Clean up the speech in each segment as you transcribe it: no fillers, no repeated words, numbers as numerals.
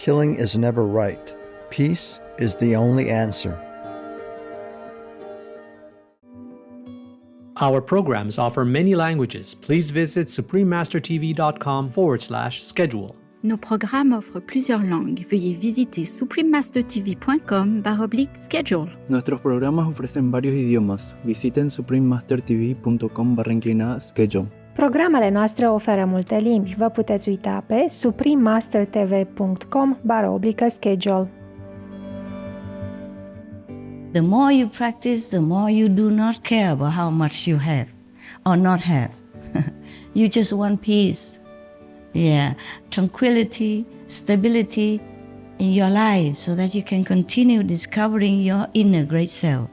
killing is never right. Peace is the only answer. Our programs offer many languages. Please visit suprememastertv.com/schedule. Nos programmes offrent plusieurs langues. Veuillez visiter suprememastertv.com/schedule. Nuestros programas ofrecen varios idiomas. Visiten suprememastertv.com/schedule. Programele noastre oferă multe limbi. Vă puteți uita pe suprememastertv.com/schedule. The more you practice, the more you do not care about how much you have or not have. You just want peace. Yeah, tranquility, stability in your life so that you can continue discovering your inner great self.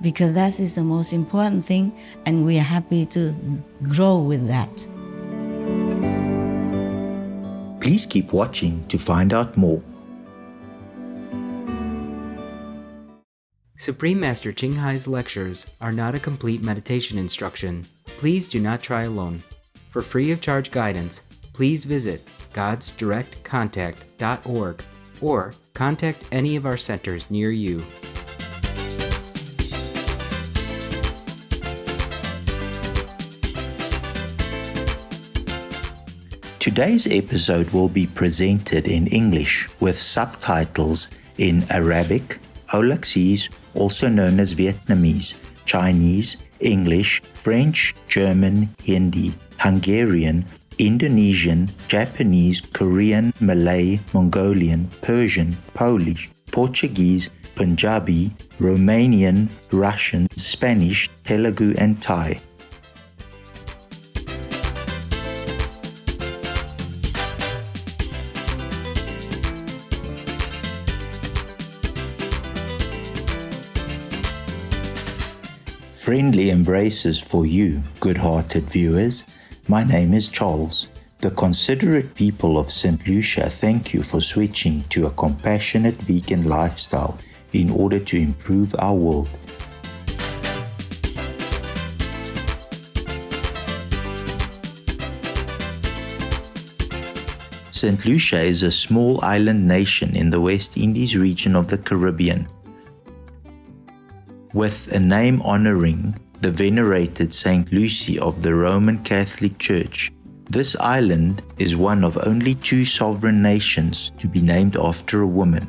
Because that is the most important thing, and we are happy to grow with that. Please keep watching to find out more. Supreme Master Ching Hai's lectures are not a complete meditation instruction. Please do not try alone. For free of charge guidance, please visit godsdirectcontact.org or contact any of our centers near you. Today's episode will be presented in English with subtitles in Arabic, Aulacese, also known as Vietnamese, Chinese, English, French, German, Hindi, Hungarian, Indonesian, Japanese, Korean, Malay, Mongolian, Persian, Polish, Portuguese, Punjabi, Romanian, Russian, Spanish, Telugu, and Thai. Friendly embraces for you, good-hearted viewers. My name is Charles. The considerate people of St. Lucia thank you for switching to a compassionate vegan lifestyle in order to improve our world. St. Lucia is a small island nation in the West Indies region of the Caribbean, with a name honoring the venerated Saint Lucy of the Roman Catholic Church. This island is one of only 2 sovereign nations to be named after a woman.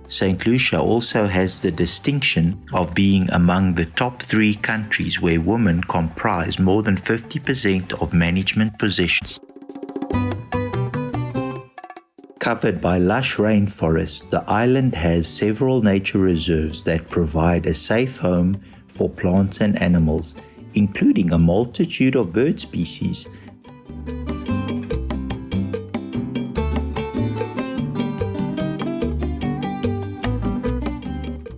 Saint Lucia also has the distinction of being among the top 3 countries where women comprise more than 50% of management positions. Covered by lush rainforests, the island has several nature reserves that provide a safe home for plants and animals, including a multitude of bird species.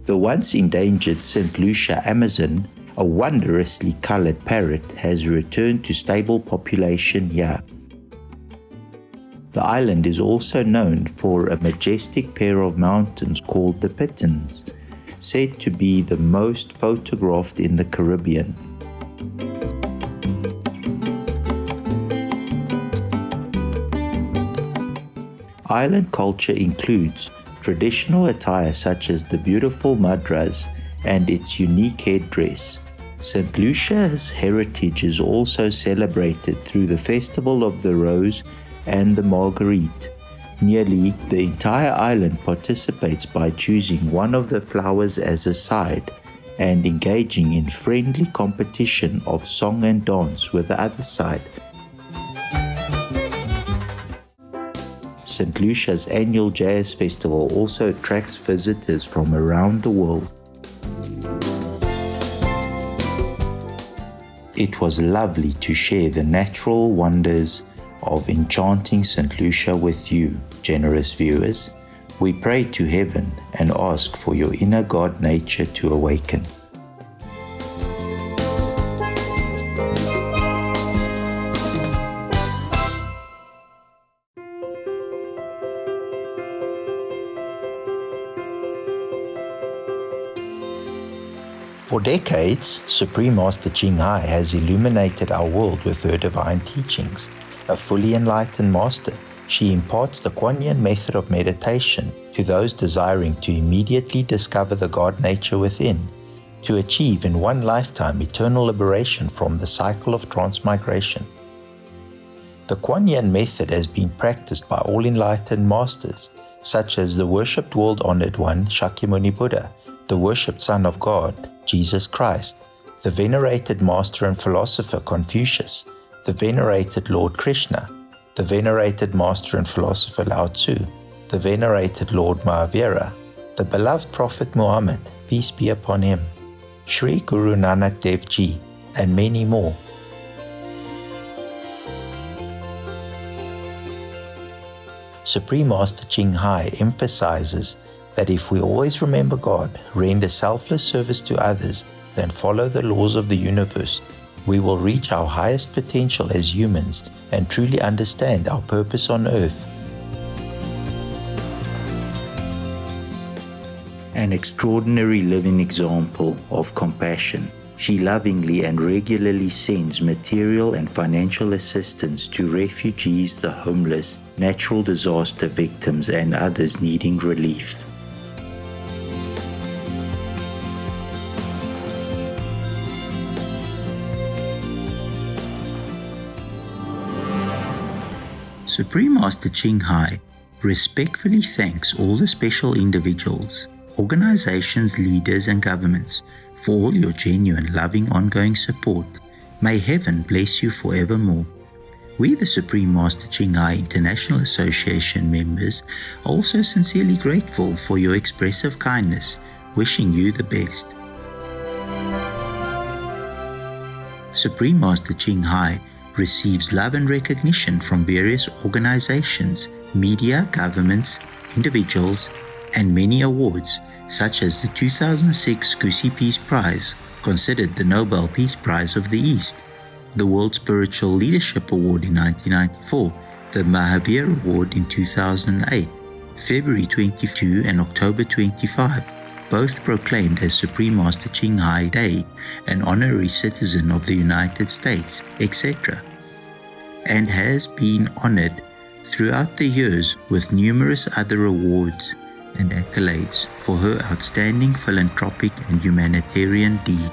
The once endangered St. Lucia Amazon, a wondrously colored parrot, has returned to stable population here. The island is also known for a majestic pair of mountains called the Pitons, said to be the most photographed in the Caribbean. Island culture includes traditional attire such as the beautiful madras and its unique headdress. St. Lucia's heritage is also celebrated through the Festival of the Rose and the Marguerite. Nearly the entire island participates by choosing one of the flowers as a side and engaging in friendly competition of song and dance with the other side. St. Lucia's annual jazz festival also attracts visitors from around the world. It was lovely to share the natural wonders of enchanting St. Lucia with you, generous viewers. We pray to heaven and ask for your inner God nature to awaken. For decades, Supreme Master Ching Hai has illuminated our world with her divine teachings. A fully enlightened master, she imparts the Kuan Yin method of meditation to those desiring to immediately discover the God nature within, to achieve in one lifetime eternal liberation from the cycle of transmigration. The Kuan Yin method has been practiced by all enlightened masters, such as the worshipped world-honored one Shakyamuni Buddha, the worshipped Son of God, Jesus Christ, the venerated master and philosopher Confucius, the venerated Lord Krishna, the venerated master and philosopher Lao Tzu, the venerated Lord Mahavira, the beloved Prophet Muhammad, peace be upon him, Sri Guru Nanak Dev Ji, and many more. Supreme Master Ching Hai emphasizes that if we always remember God, render selfless service to others, and follow the laws of the universe, we will reach our highest potential as humans and truly understand our purpose on earth. An extraordinary living example of compassion, she lovingly and regularly sends material and financial assistance to refugees, the homeless, natural disaster victims, and others needing relief. Supreme Master Ching Hai respectfully thanks all the special individuals, organizations, leaders, and governments for all your genuine, loving, ongoing support. May heaven bless you forevermore. We, the Supreme Master Ching Hai International Association members, are also sincerely grateful for your expressive kindness, wishing you the best. Supreme Master Ching Hai receives love and recognition from various organizations, media, governments, individuals, and many awards, such as the 2006 Gusi Peace Prize, considered the Nobel Peace Prize of the East, the World Spiritual Leadership Award in 1994, the Mahavir Award in 2008, February 22 and October 25, both proclaimed as Supreme Master Ching Hai Day, an honorary citizen of the United States, etc., and has been honored throughout the years with numerous other awards and accolades for her outstanding philanthropic and humanitarian deeds.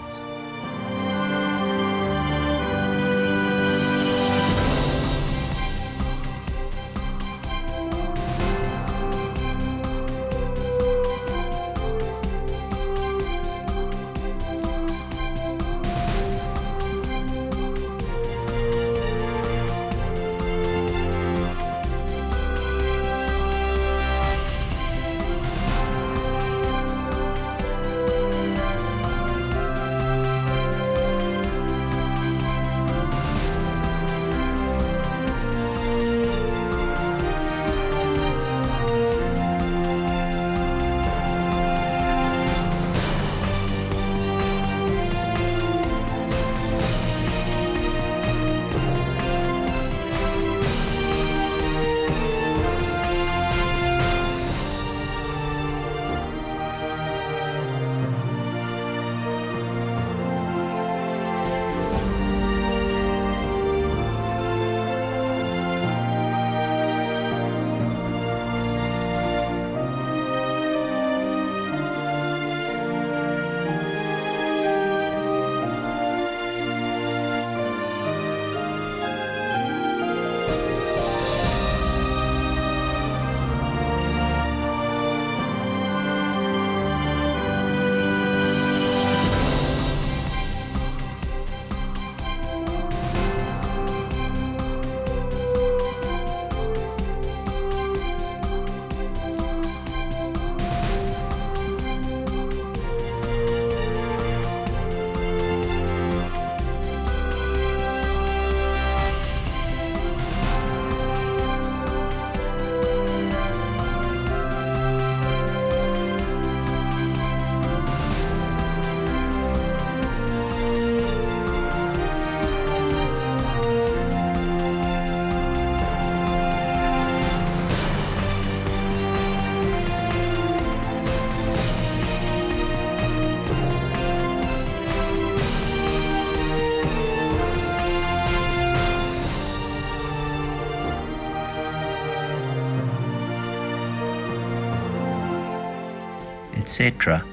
etc.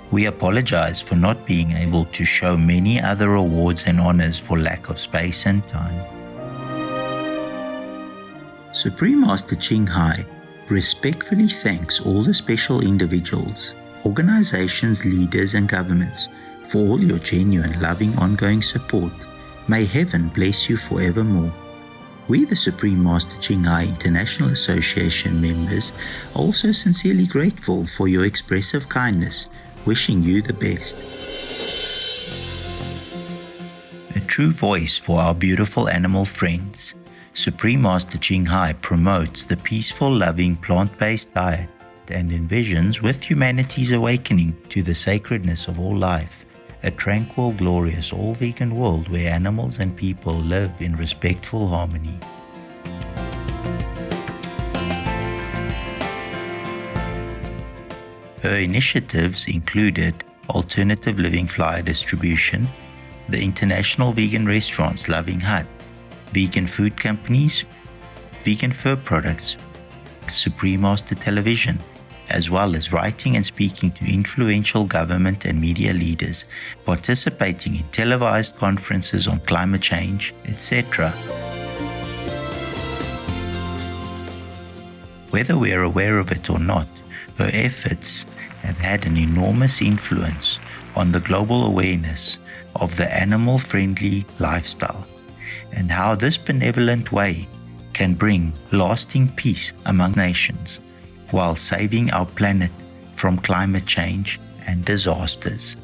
We apologize for not being able to show many other awards and honors for lack of space and time. Supreme Master Ching Hai respectfully thanks all the special individuals, organizations, leaders, and governments for all your genuine, loving, ongoing support. May heaven bless you forevermore. We, the Supreme Master Ching Hai International Association members, are also sincerely grateful for your expressive kindness, wishing you the best. A true voice for our beautiful animal friends, Supreme Master Ching Hai promotes the peaceful, loving, plant-based diet and envisions with humanity's awakening to the sacredness of all life, a tranquil, glorious, all-vegan world where animals and people live in respectful harmony. Her initiatives included alternative living flyer distribution, the international vegan restaurants Loving Hut, vegan food companies, vegan fur products, Supreme Master Television, as well as writing and speaking to influential government and media leaders, participating in televised conferences on climate change, etc. Whether we are aware of it or not, her efforts have had an enormous influence on the global awareness of the animal-friendly lifestyle and how this benevolent way can bring lasting peace among nations while saving our planet from climate change and disasters.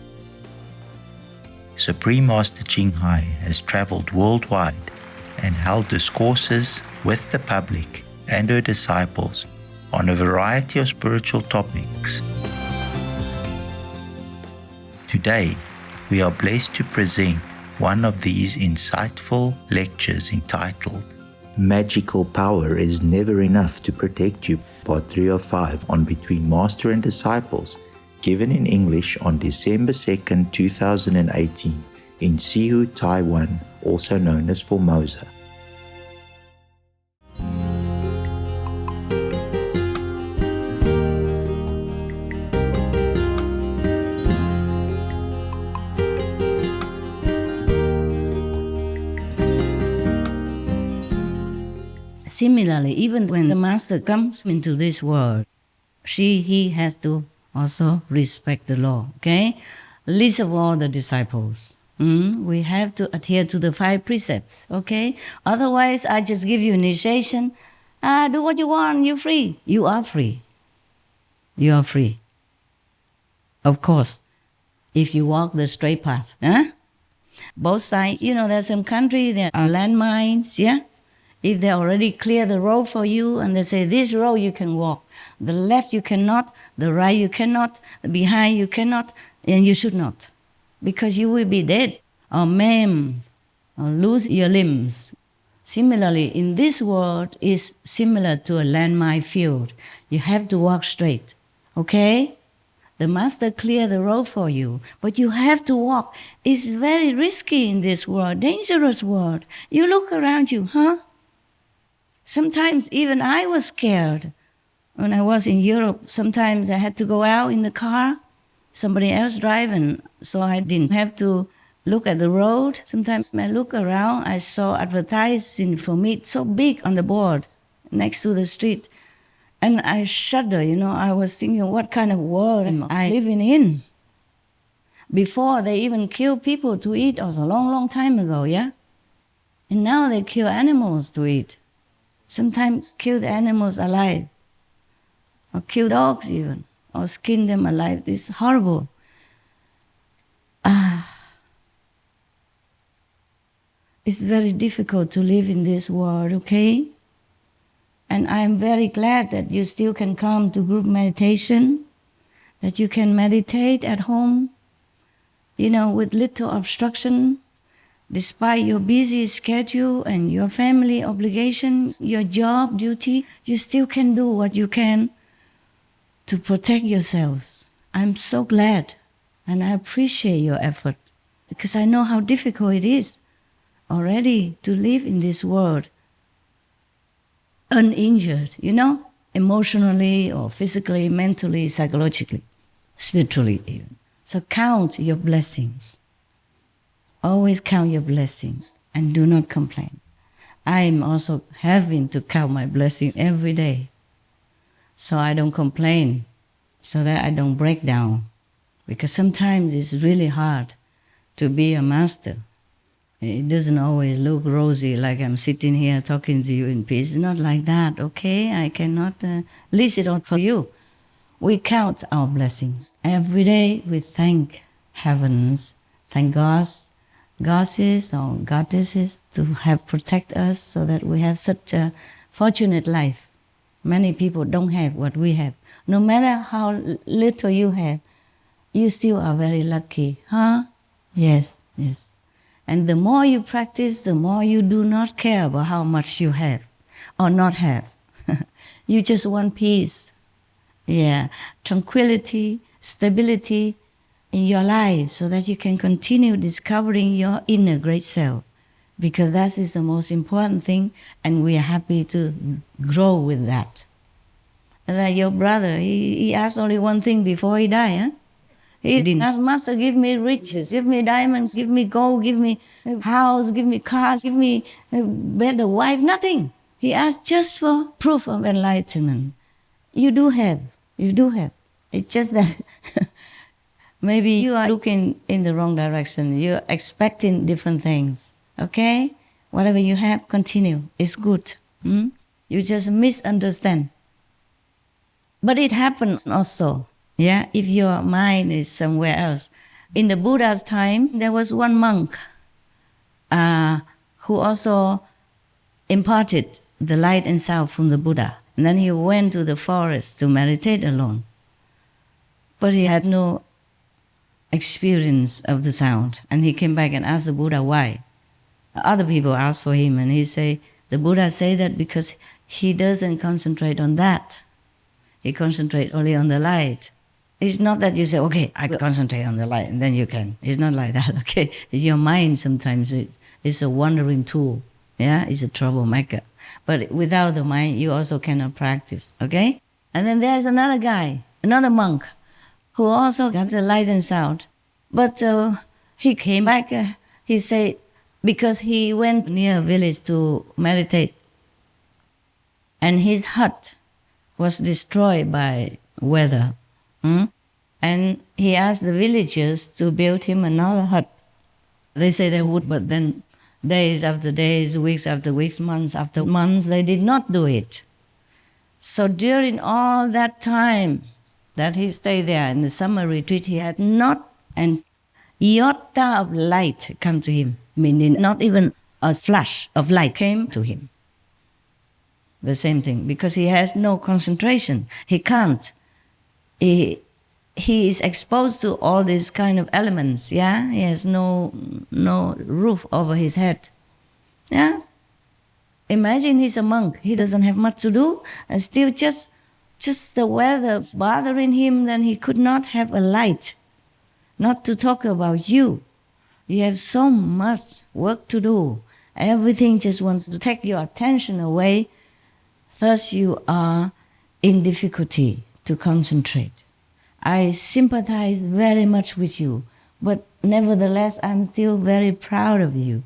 Supreme Master Ching Hai has traveled worldwide and held discourses with the public and her disciples on a variety of spiritual topics. Today, we are blessed to present one of these insightful lectures entitled Magical Power is Never Enough to Protect You, Part 305 on Between Master and Disciples, given in English on December 2nd, 2018 in Sihu, Taiwan, also known as Formosa. Similarly, even when the master comes into this world, he has to also respect the law, okay? Least of all the disciples. We have to adhere to the 5 precepts, okay? Otherwise, I just give you initiation. Do what you want, you're free. You are free. You are free. Of course, if you walk the straight path. Both sides, there's some country, there are landmines, yeah? If they already clear the road for you and they say, this road you can walk, the left you cannot, the right you cannot, the behind you cannot, and you should not. Because you will be dead or maimed or lose your limbs. Similarly, in this world is similar to a landmine field. You have to walk straight, okay? The master clear the road for you, but you have to walk. It's very risky in this world, dangerous world. You look around you, Sometimes even I was scared. When I was in Europe, sometimes I had to go out in the car, somebody else driving, so I didn't have to look at the road. Sometimes I look around, I saw advertising for meat so big on the board next to the street. And I shudder, I was thinking, what kind of world am I living in? Before they even kill people to eat, it was a long, long time ago, yeah? And now they kill animals to eat. Sometimes kill the animals alive, or kill dogs even, or skin them alive. It's horrible. It's very difficult to live in this world, okay? And I'm very glad that you still can come to group meditation, that you can meditate at home, with little obstruction. Despite your busy schedule and your family obligations, your job duty, you still can do what you can to protect yourselves. I'm so glad and I appreciate your effort because I know how difficult it is already to live in this world uninjured, emotionally or physically, mentally, psychologically. spiritually even. So count your blessings. Always count your blessings and do not complain. I am also having to count my blessings every day, so I don't complain, so that I don't break down. Because sometimes it's really hard to be a master. It doesn't always look rosy, like I'm sitting here talking to you in peace. It's not like that, okay? I cannot list it all for you. We count our blessings. Every day we thank heavens, thank goddesses or goddesses to have protect us so that we have such a fortunate life. Many people don't have what we have. No matter how little you have, you still are very lucky, huh? Yes, yes. And the more you practice, the more you do not care about how much you have or not have. You just want peace, tranquility, stability in your life so that you can continue discovering your inner great self, because that is the most important thing, and we are happy to grow with that. And like your brother, he asked only one thing before he died, huh? He didn't ask, Master, give me riches, give me diamonds, give me gold, give me a house, give me cars, give me a better wife, nothing. He asked just for proof of enlightenment. You do have. It's just that maybe you are looking in the wrong direction. You're expecting different things, okay? Whatever you have, continue. It's good. You just misunderstand. But it happens also. If your mind is somewhere else. In the Buddha's time, there was one monk who also imparted the light and sound from the Buddha. And then he went to the forest to meditate alone. But he had no experience of the sound. And he came back and asked the Buddha why. Other people asked for him, and he said, the Buddha said that because he doesn't concentrate on that. He concentrates only on the light. It's not that you say, okay, I concentrate on the light, and then you can. It's not like that, okay? Your mind sometimes is a wandering tool, It's a troublemaker. But without the mind, you also cannot practice, okay? And then there's another guy, another monk, who also got the light and sound. But he came back, he said, because he went near a village to meditate, and his hut was destroyed by weather. And he asked the villagers to build him another hut. They say they would, but then days after days, weeks after weeks, months after months, they did not do it. So during all that time that he stayed there in the summer retreat, he had not an iota of light come to him, meaning not even a flash of light came to him. The same thing, because he has no concentration. He can't. He is exposed to all these kind of elements, He has no roof over his head, Imagine he's a monk. He doesn't have much to do, and still just the weather bothering him, then he could not have a light. Not to talk about you. You have so much work to do. Everything just wants to take your attention away. Thus you are in difficulty to concentrate. I sympathize very much with you, but nevertheless, I'm still very proud of you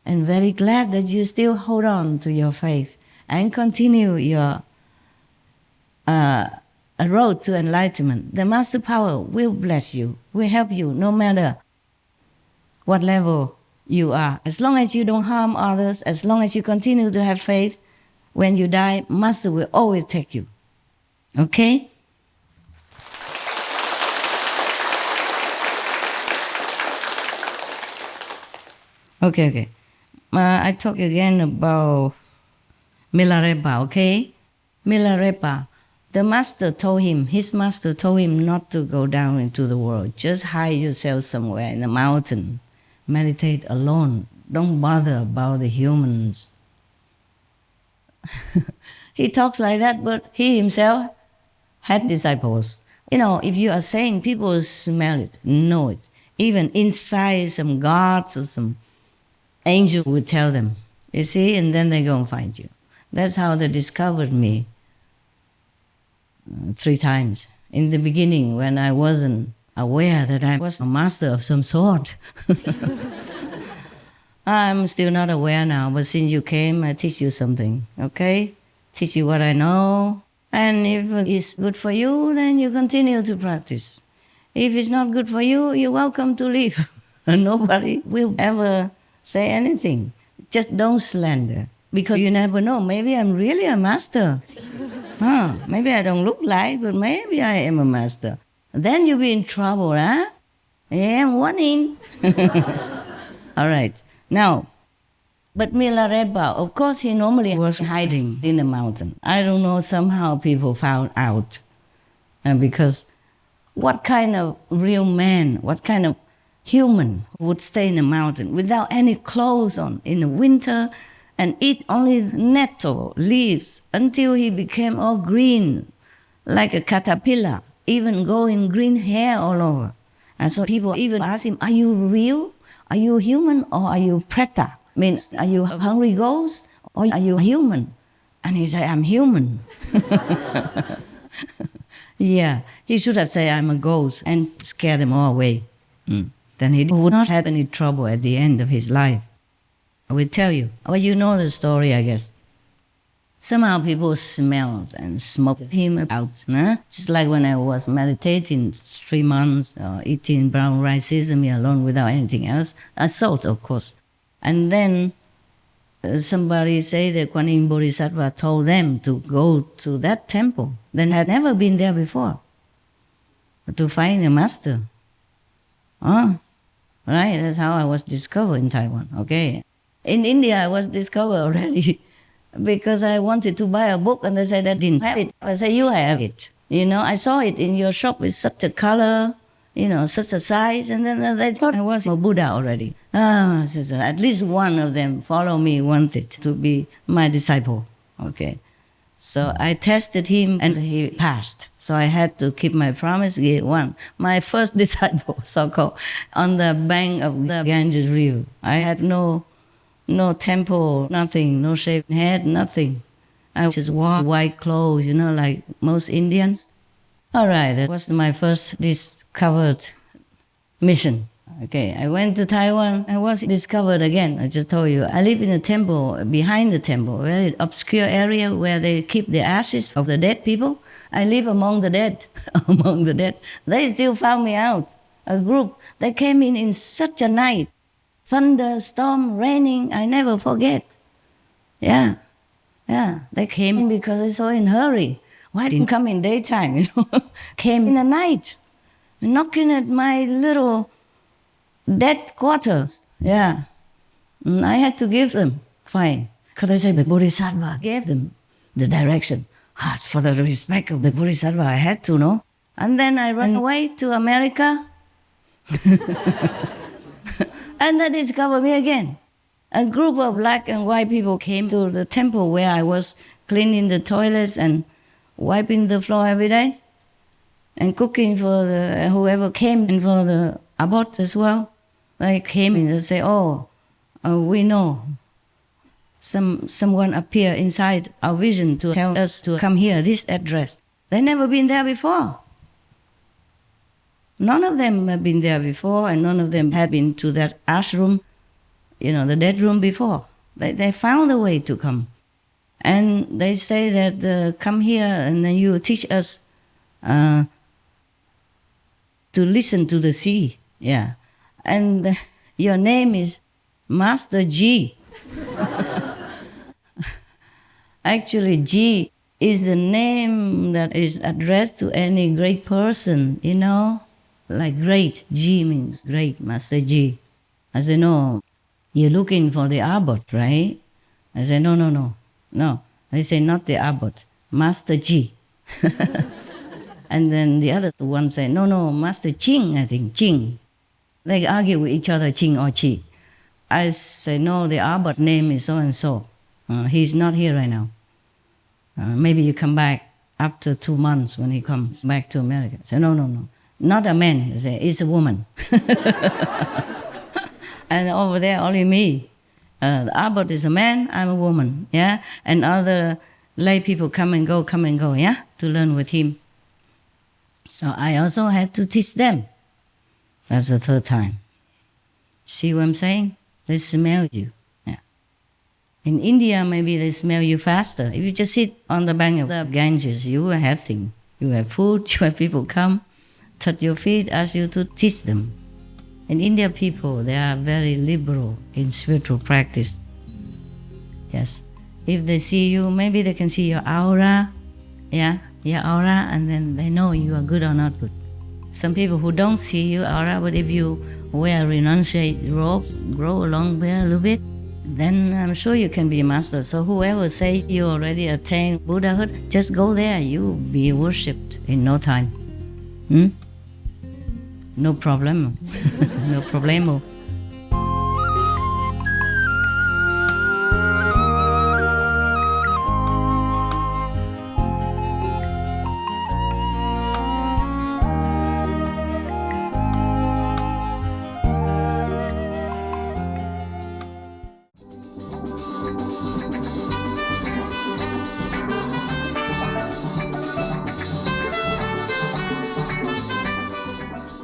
and very glad that you still hold on to your faith and continue your road to enlightenment. The Master Power will bless you, will help you no matter what level you are. As long as you don't harm others, as long as you continue to have faith, when you die, Master will always take you. Okay? Okay. I talk again about Milarepa, okay? Milarepa, his master told him not to go down into the world. Just hide yourself somewhere in a mountain. Meditate alone. Don't bother about the humans. He talks like that, but he himself had disciples. If you are saying, people smell it, know it. Even inside some gods or some angel would tell them, you see, and then they go and find you. That's how they discovered me 3 times. in the beginning when I wasn't aware that I was a master of some sort. I'm still not aware now, but since you came, I teach you something, okay? Teach you what I know. And if it's good for you, then you continue to practice. If it's not good for you, you're welcome to leave. And nobody will ever say anything. Just don't slander. Because you never know. Maybe I'm really a master. Maybe I don't look like, but maybe I am a master. Then you'll be in trouble, huh? Yeah, I'm warning. All right. Now, but Milarepa, of course, he normally was hiding in the mountain. I don't know, somehow people found out. Because what kind of real man, what kind of human would stay in the mountain without any clothes on in the winter and eat only nettle leaves until he became all green, like a caterpillar, even growing green hair all over. And so people even ask him, are you real? Are you human or are you preta? Means, are you a hungry ghost or are you human? And he said, I'm human. Yeah, he should have said, I'm a ghost and scare them all away. Then he would not have any trouble at the end of his life. I will tell you. Well, you know the story, I guess. Somehow people smelled and smoked him out. Just like when I was meditating 3 months, eating brown rice, sesame alone without anything else. Salt, of course. And then somebody say that Kuan Yin Bodhisattva told them to go to that temple. They had never been there before. To find a master. Right, that's how I was discovered in Taiwan, okay? In India, I was discovered already because I wanted to buy a book and they said I didn't have it. I said, you have it. You know, I saw it in your shop with such a color, you know, such a size, and then they thought I was a Buddha already. So at least one of them follow me, wanted to be my disciple, okay? So I tested him and he passed. So I had to keep my promise, give one. My first disciple, so-called, on the bank of the Ganges River. I had no temple, nothing, no shaved head, nothing. I just wore white clothes, you know, like most Indians. All right, that was my first discovered mission. Okay, I went to Taiwan, I was discovered again. I just told you, I live in a temple, behind the temple, a very obscure area where they keep the ashes of the dead people. I live among the dead, among the dead. They still found me out. A group, they came in such a night. Thunder, storm, raining, I never forget. Yeah, they came in because they saw in hurry. Why didn't come in daytime, you know? Came in the night, knocking at my little dead quarters, yeah. And I had to give them, fine. Because I said the Bodhisattva gave them the direction. For the respect of the Bodhisattva, I had to, no? And then I ran away to America. And they discovered me again. A group of black and white people came to the temple where I was cleaning the toilets and wiping the floor every day and cooking for whoever came and for the abbot as well. They came in and say, we know someone appeared inside our vision to tell us to come here, this address. They never been there before. None of them had been there before, and none of them had been to that ashram, you know, the dead room before. They found a way to come. And they say that come here and then you teach us to listen to the sea. Yeah. And your name is Master G. Actually, G is the name that is addressed to any great person, you know? Like great, G means great, Master G. I said, no, you're looking for the abbot, right? I said, no. They say, not the abbot, Master G. And then the other one said, no, Master Ching, I think, Ching. They argue with each other, Ching or Chi. I say, no, the abbot name is so-and-so. He's not here right now. Maybe you come back after 2 months when he comes back to America. I say, no. Not a man, he say, it's a woman. And over there, only me. The abbot is a man, I'm a woman, yeah? And other lay people come and go, yeah? To learn with him. So I also had to teach them. That's the third time. See what I'm saying? They smell you. Yeah. In India, maybe they smell you faster. If you just sit on the bank of the Ganges, you will have things. You have food, you have people come, touch your feet, ask you to teach them. In India, people, they are very liberal in spiritual practice. Yes. If they see you, maybe they can see your aura, yeah, your aura, and then they know you are good or not good. Some people who don't see your aura, but if you wear renunciate robes, grow along there a little bit, then I'm sure you can be a master. So whoever says you already attained Buddhahood, just go there, you'll be worshipped in no time. No problem. No problemo.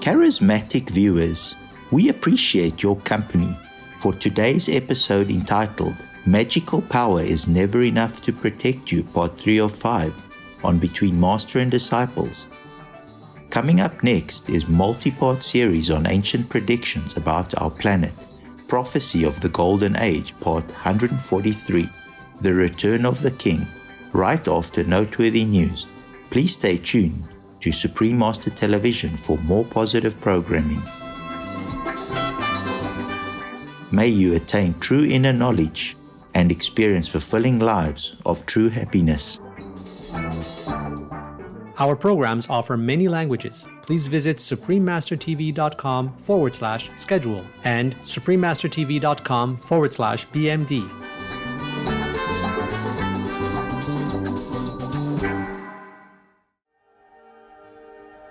Charismatic viewers, we appreciate your company for today's episode entitled Magical Power is Never Enough to Protect You, Part 3 of 5 on Between Master and Disciples. Coming up next is multi-part series on ancient predictions about our planet, Prophecy of the Golden Age, Part 143, The Return of the King, right after noteworthy news. Please stay tuned to Supreme Master Television for more positive programming. May you attain true inner knowledge and experience fulfilling lives of true happiness. Our programs offer many languages. Please visit suprememastertv.com/schedule and suprememastertv.com/BMD.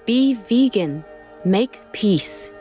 Be vegan. Make peace.